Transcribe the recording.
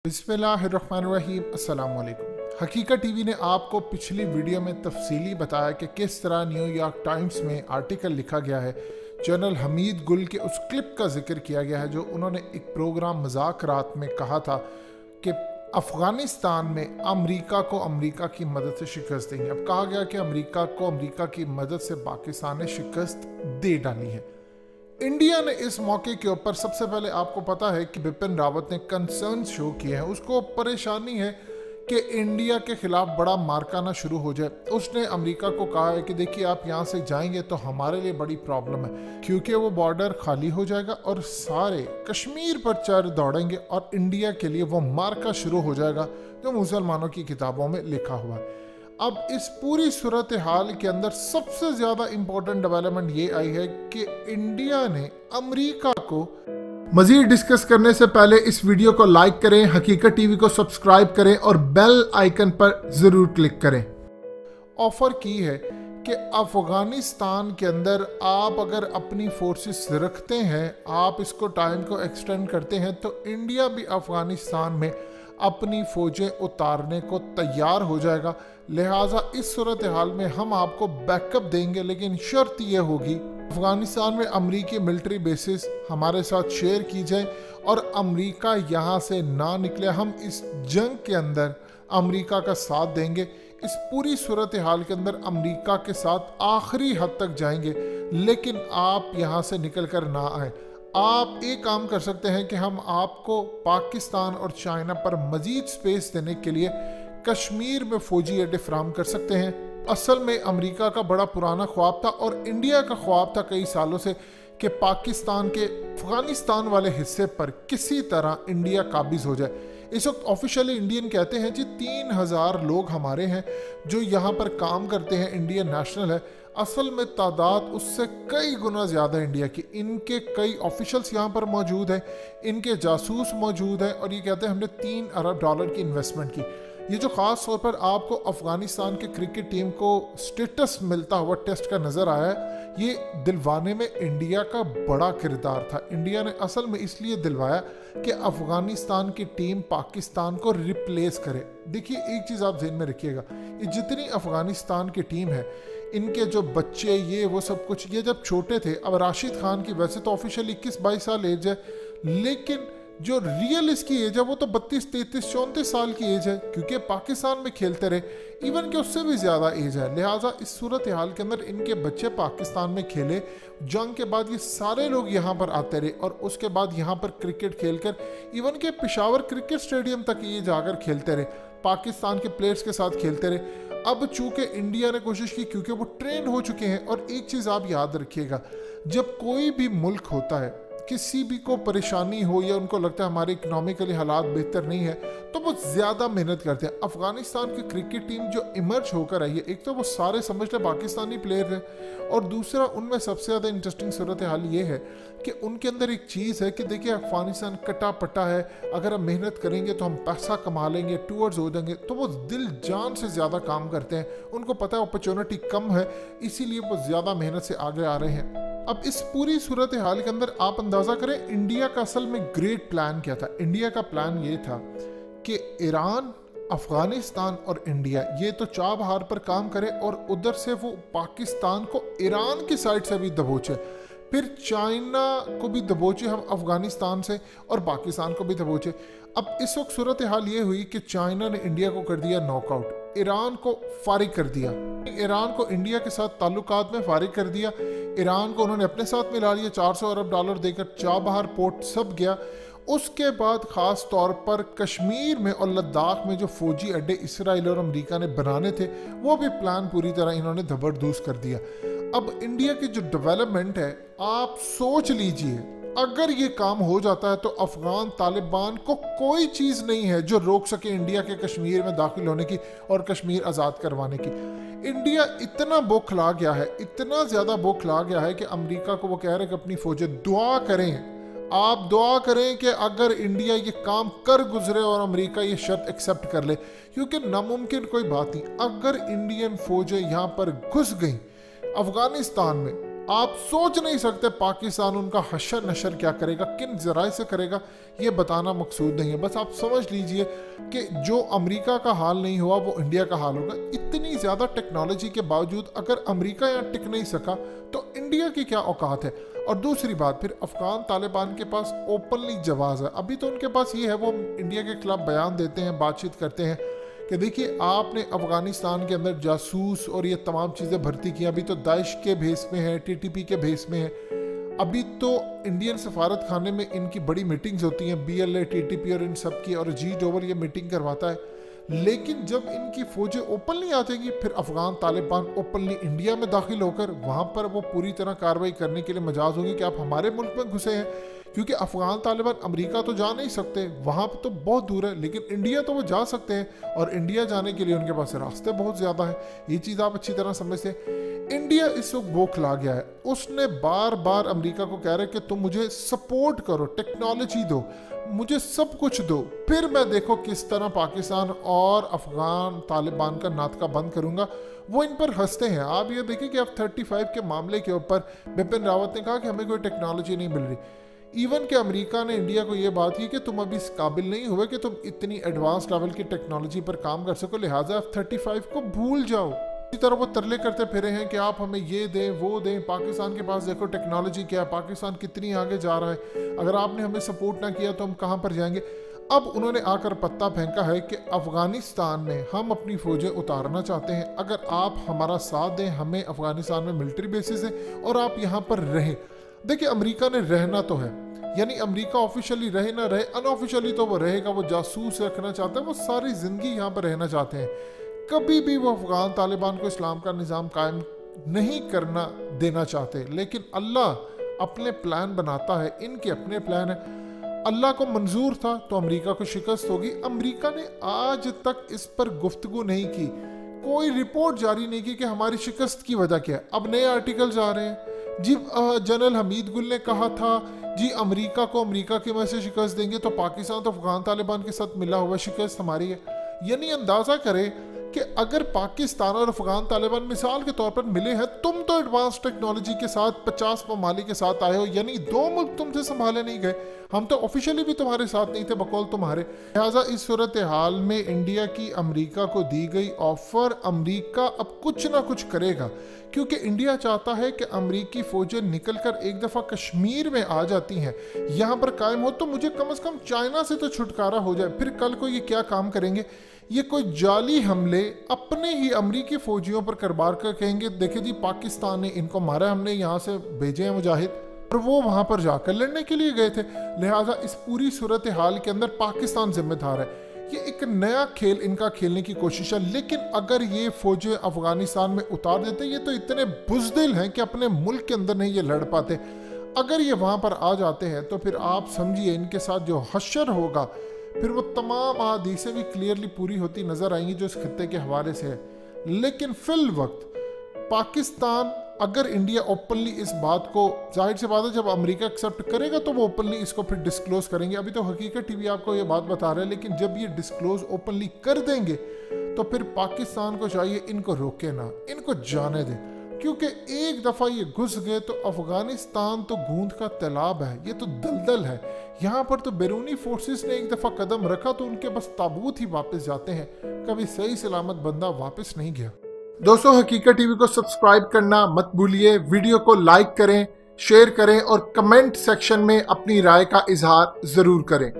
बिस्मिल्लाहिर्रहमानिर्रहीम। अस्सलाम वालेकुम। हकीकत टीवी ने आपको पिछली वीडियो में तफसीली बताया कि किस तरह न्यूयॉर्क टाइम्स में आर्टिकल लिखा गया है। जनरल हमीद गुल के उस क्लिप का जिक्र किया गया है जो उन्होंने एक प्रोग्राम मज़ाकरात में कहा था कि अफ़गानिस्तान में अमेरिका को अमेरिका की मदद से शिकस्त देंगे। अब कहा गया कि अमेरिका को अमेरिका की मदद से पाकिस्तान ने शिकस्त दे डाली है। इंडिया ने इस मौके के ऊपर सबसे पहले आपको पता है कि बिपिन रावत ने कंसर्न शो किए हैं। उसको परेशानी है कि इंडिया के खिलाफ बड़ा मारकाना शुरू हो जाए। उसने अमेरिका को कहा है कि देखिए आप यहाँ से जाएंगे तो हमारे लिए बड़ी प्रॉब्लम है, क्योंकि वो बॉर्डर खाली हो जाएगा और सारे कश्मीर पर चढ़ दौड़ेंगे और इंडिया के लिए वो मार्का शुरू हो जाएगा जो मुसलमानों की किताबों में लिखा हुआ है। अब इस पूरी सूरत हाल के अंदर सबसे ज्यादा इंपॉर्टेंट डेवलपमेंट ये आई है कि इंडिया ने अमेरिका को मजीद डिस्कस करने से पहले इस वीडियो को लाइक करें, हकीकत टीवी को सब्सक्राइब करें और बेल आइकन पर जरूर क्लिक करें। ऑफर की है कि अफगानिस्तान के अंदर आप अगर अपनी फोर्सेस रखते हैं, आप इसको टाइम को एक्सटेंड करते हैं, तो इंडिया भी अफगानिस्तान में अपनी फौजें उतारने को तैयार हो जाएगा। लिहाजा इस सूरत हाल में हम आपको बैकअप देंगे, लेकिन शर्त यह होगी अफगानिस्तान में अमरीकी मिलिट्री बेसिस हमारे साथ शेयर की जाए और अमरीका यहाँ से ना निकले। हम इस जंग के अंदर अमरीका का साथ देंगे। इस पूरी सूरत हाल के अंदर अमरीका के साथ आखिरी हद तक जाएंगे, लेकिन आप यहाँ से निकल कर ना आए। आप एक काम कर सकते हैं कि हम आपको पाकिस्तान और चाइना पर मजीद स्पेस देने के लिए कश्मीर में फौजी अड्डे फराहम कर सकते हैं। असल में अमेरिका का बड़ा पुराना ख्वाब था और इंडिया का ख्वाब था कई सालों से कि पाकिस्तान के अफगानिस्तान वाले हिस्से पर किसी तरह इंडिया काबिज हो जाए। इस वक्त ऑफिशियली इंडियन कहते हैं जी 3000 लोग हमारे हैं जो यहाँ पर काम करते हैं, इंडियन नेशनल है। असल में तादाद उससे कई गुना ज़्यादा इंडिया की। इनके कई ऑफिशियल्स यहाँ पर मौजूद हैं, इनके जासूस मौजूद हैं और ये कहते हैं हमने $3 अरब की इन्वेस्टमेंट की। ये जो ख़ास तौर पर आपको अफ़गानिस्तान के क्रिकेट टीम को स्टेटस मिलता हुआ टेस्ट का नज़र आया है, ये दिलवाने में इंडिया का बड़ा किरदार था। इंडिया ने असल में इसलिए दिलवाया कि अफ़गानिस्तान की टीम पाकिस्तान को रिप्लेस करे। देखिए एक चीज़ आप ध्यान में रखिएगा, ये जितनी अफ़गानिस्तान की टीम है, इनके जो बच्चे ये वो सब कुछ, ये जब छोटे थे, अब राशिद खान की वैसे तो ऑफिशियल 21-22 साल एज है, लेकिन जो रियल इसकी एज है वो तो 32, 33, 34 साल की एज है, क्योंकि पाकिस्तान में खेलते रहे। इवन के उससे भी ज़्यादा एज है। लिहाजा इस सूरत हाल के अंदर इनके बच्चे पाकिस्तान में खेले, जंग के बाद ये सारे लोग यहाँ पर आते रहे और उसके बाद यहाँ पर क्रिकेट खेलकर इवन के पेशावर क्रिकेट स्टेडियम तक ये जाकर खेलते रहे, पाकिस्तान के प्लेयर्स के साथ खेलते रहे। अब चूंकि इंडिया ने कोशिश की, क्योंकि वो ट्रेंड हो चुके हैं। और एक चीज़ आप याद रखिएगा, जब कोई भी मुल्क होता है, किसी भी को परेशानी हो या उनको लगता है हमारे इकोनॉमिकली हालात बेहतर नहीं है, तो वो ज़्यादा मेहनत करते हैं। अफगानिस्तान की क्रिकेट टीम जो इमर्ज होकर आई है, एक तो वो सारे समझते पाकिस्तानी प्लेयर हैं और दूसरा उनमें सबसे ज़्यादा इंटरेस्टिंग सूरत हाल ये है कि उनके अंदर एक चीज़ है कि देखिए अफगानिस्तान कटा पटा है, अगर हम मेहनत करेंगे तो हम पैसा कमा लेंगे, टूअर्स हो जाएंगे, तो वो दिल जान से ज़्यादा काम करते हैं। उनको पता है अपॉर्चुनिटी कम है, इसीलिए वो ज़्यादा मेहनत से आगे आ रहे हैं। अब इस पूरी सूरत हाल के अंदर आप अंदाज़ा करें इंडिया का असल में ग्रेट प्लान क्या था। इंडिया का प्लान ये था कि ईरान, अफगानिस्तान और इंडिया ये तो चाबहार पर काम करे और उधर से वो पाकिस्तान को ईरान की साइड से भी दबोचे, फिर चाइना को भी दबोचे हम अफगानिस्तान से और पाकिस्तान को भी दबोचे। अब इस वक्त सूरत हाल ये हुई कि चाइना ने इंडिया को कर दिया नॉकआउट, ईरान को फारिग कर दिया, ईरान को इंडिया के साथ ताल्लुकात में फारिग कर दिया, ईरान को उन्होंने अपने साथ मिला लिया, $400 अरब देकर चाबहार पोर्ट सब गया। उसके बाद ख़ास तौर पर कश्मीर में और लद्दाख में जो फौजी अड्डे इसराइल और अमेरिका ने बनाने थे, वो भी प्लान पूरी तरह इन्होंने धबरदूस कर दिया। अब इंडिया की जो डेवलपमेंट है, आप सोच लीजिए, अगर ये काम हो जाता है तो अफगान तालिबान को कोई चीज़ नहीं है जो रोक सके इंडिया के कश्मीर में दाखिल होने की और कश्मीर आज़ाद करवाने की। इंडिया इतना बौखला गया है, इतना ज़्यादा बौखला गया है कि अमेरिका को वो कह रहे हैं कि अपनी फौजें दुआ करें, आप दुआ करें कि अगर इंडिया ये काम कर गुजरे और अमेरिका ये शर्त एक्सेप्ट कर ले, क्योंकि नामुमकिन कोई बात नहीं। अगर इंडियन फौजें यहाँ पर घुस गई अफगानिस्तान में आप सोच नहीं सकते पाकिस्तान उनका हशर नशर क्या करेगा, किन जराए से करेगा, ये बताना मकसूद नहीं है। बस आप समझ लीजिए कि जो अमेरिका का हाल नहीं हुआ वो इंडिया का हाल होगा। इतनी ज़्यादा टेक्नोलॉजी के बावजूद अगर अमेरिका यहाँ टिक नहीं सका तो इंडिया की क्या औकात है। और दूसरी बात, फिर अफगान तालिबान के पास ओपनली जवाब है। अभी तो उनके पास ये है, वो इंडिया के खिलाफ बयान देते हैं, बातचीत करते हैं कि देखिए आपने अफगानिस्तान के अंदर जासूस और ये तमाम चीज़ें भर्ती की। अभी तो दाइश के भेस में है, टीटीपी के भेस में है। अभी तो इंडियन सफारत खाने में इनकी बड़ी मीटिंग्स होती हैं, BLA, TTP और इन सब की, और जी डोवल ये मीटिंग करवाता है। लेकिन जब इनकी फौजें ओपनली आ जाएंगी, फिर अफगान तालिबान ओपनली इंडिया में दाखिल होकर वहाँ पर वो पूरी तरह कार्रवाई करने के लिए मजाज होंगे कि आप हमारे मुल्क में घुसे हैं। क्योंकि अफगान तालिबान अमेरिका तो जा नहीं सकते, वहाँ पर तो बहुत दूर है, लेकिन इंडिया तो वो जा सकते हैं, और इंडिया जाने के लिए उनके पास रास्ते बहुत ज़्यादा हैं। ये चीज़ आप अच्छी तरह समझते हैं। इंडिया इस वक्त बौखला गया है। उसने बार बार अमेरिका को कह रहा है कि तुम मुझे सपोर्ट करो, टेक्नोलॉजी दो, मुझे सब कुछ दो, फिर मैं देखो किस तरह पाकिस्तान और अफगान तालिबान का नाटका बंद करूंगा। वो इन पर हंसते हैं। आप ये देखिए कि F-35 के मामले के ऊपर बिपिन रावत ने कहा कि हमें कोई टेक्नोलॉजी नहीं मिल रही। इवन कि अमेरिका ने इंडिया को ये बात की कि तुम अभी इस काबिल नहीं हुए कि तुम इतनी एडवांस लेवल की टेक्नोलॉजी पर काम कर सको, लिहाजा F-35 को भूल जाओ। इसी तरह वो तरले करते फिरे हैं कि आप हमें ये दें वो दें। पाकिस्तान के पास देखो टेक्नोलॉजी क्या है, पाकिस्तान कितनी आगे जा रहा है, अगर आपने हमें सपोर्ट ना किया तो हम कहाँ पर जाएंगे। अब उन्होंने आकर पत्ता फेंका है कि अफगानिस्तान में हम अपनी फौजें उतारना चाहते हैं, अगर आप हमारा साथ दें, हमें अफगानिस्तान में मिलिट्री बेसिस है और आप यहाँ पर रहें। देखिए अमेरिका ने रहना तो है, यानी अमेरिका ऑफिशियली रहे ना रहे, अनऑफिशियली तो वो रहेगा। वो जासूस रखना चाहता है, वो सारी जिंदगी यहाँ पर रहना चाहते हैं। कभी भी वो अफगान तालिबान को इस्लाम का निज़ाम कायम नहीं करना देना चाहते। लेकिन अल्लाह अपने प्लान बनाता है, इनके अपने प्लान है। अल्लाह को मंजूर था तो अमेरिका को शिकस्त होगी। अमेरिका ने आज तक इस पर गुफ्तगू नहीं की, कोई रिपोर्ट जारी नहीं की कि हमारी शिकस्त की वजह क्या है। अब नए आर्टिकल्स आ रहे हैं जी। जनरल हमीद गुल ने कहा था जी अमेरिका को अमेरिका की वजह से शिकस्त देंगे, तो पाकिस्तान तो अफगान तालिबान के साथ मिला हुआ शिकस्त हमारी है। यानी अंदाजा करें कि अगर पाकिस्तान और अफगान तालिबान मिसाल के तौर पर मिले हैं, तुम तो एडवांस टेक्नोलॉजी के साथ 50 ममालिक के साथ आए हो, यानी 2 मुल्क तुमसे संभाले नहीं गए, हम तो ऑफिशियली भी तुम्हारे साथ नहीं थे बकौल तुम्हारे। लिहाजा इस सूरत हाल में इंडिया की अमेरिका को दी गई ऑफर, अमेरिका अब कुछ ना कुछ करेगा, क्योंकि इंडिया चाहता है कि अमेरिकी फौजें निकलकर एक दफ़ा कश्मीर में आ जाती हैं, यहाँ पर कायम हो, तो मुझे कम से कम चाइना से तो छुटकारा हो जाए। फिर कल को ये क्या काम करेंगे, ये कोई जाली हमले अपने ही अमरीकी फौजियों पर करवार कर कहेंगे देखिए जी पाकिस्तान ने इनको मारा, हमने यहाँ से भेजे हैं मुजाहिद, और वो वहाँ पर जाकर लड़ने के लिए गए थे। लिहाजा इस पूरी सूरत हाल के अंदर पाकिस्तान जिम्मेदार है। ये एक नया खेल इनका खेलने की कोशिश है। लेकिन अगर ये फौजें अफगानिस्तान में उतार देते, ये तो इतने बुज़दिल हैं कि अपने मुल्क के अंदर नहीं ये लड़ पाते। अगर ये वहाँ पर आ जाते हैं तो फिर आप समझिए इनके साथ जो हश्र होगा, फिर वो तमाम अहादीसें भी क्लियरली पूरी होती नज़र आएंगी जो इस खत्ते के हवाले से है। लेकिन फिल वक्त पाकिस्तान, अगर इंडिया ओपनली इस बात को, जाहिर सी बात है जब अमेरिका एक्सेप्ट करेगा तो वो ओपनली इसको फिर डिस्क्लोज करेंगे। अभी तो हकीकत टीवी आपको ये बात बता रहा है, लेकिन जब ये डिस्क्लोज ओपनली कर देंगे तो फिर पाकिस्तान को चाहिए इनको रोके ना, इनको जाने दे, क्योंकि एक दफ़ा ये घुस गए तो अफगानिस्तान तो गूंद का तालाब है, ये तो दलदल है। यहाँ पर तो बैरूनी फोर्सेस ने एक दफ़ा कदम रखा तो उनके बस ताबूत ही वापस जाते हैं, कभी सही सलामत बंदा वापस नहीं गया। दोस्तों हकीकत टीवी को सब्सक्राइब करना मत भूलिए, वीडियो को लाइक करें, शेयर करें और कमेंट सेक्शन में अपनी राय का इजहार ज़रूर करें।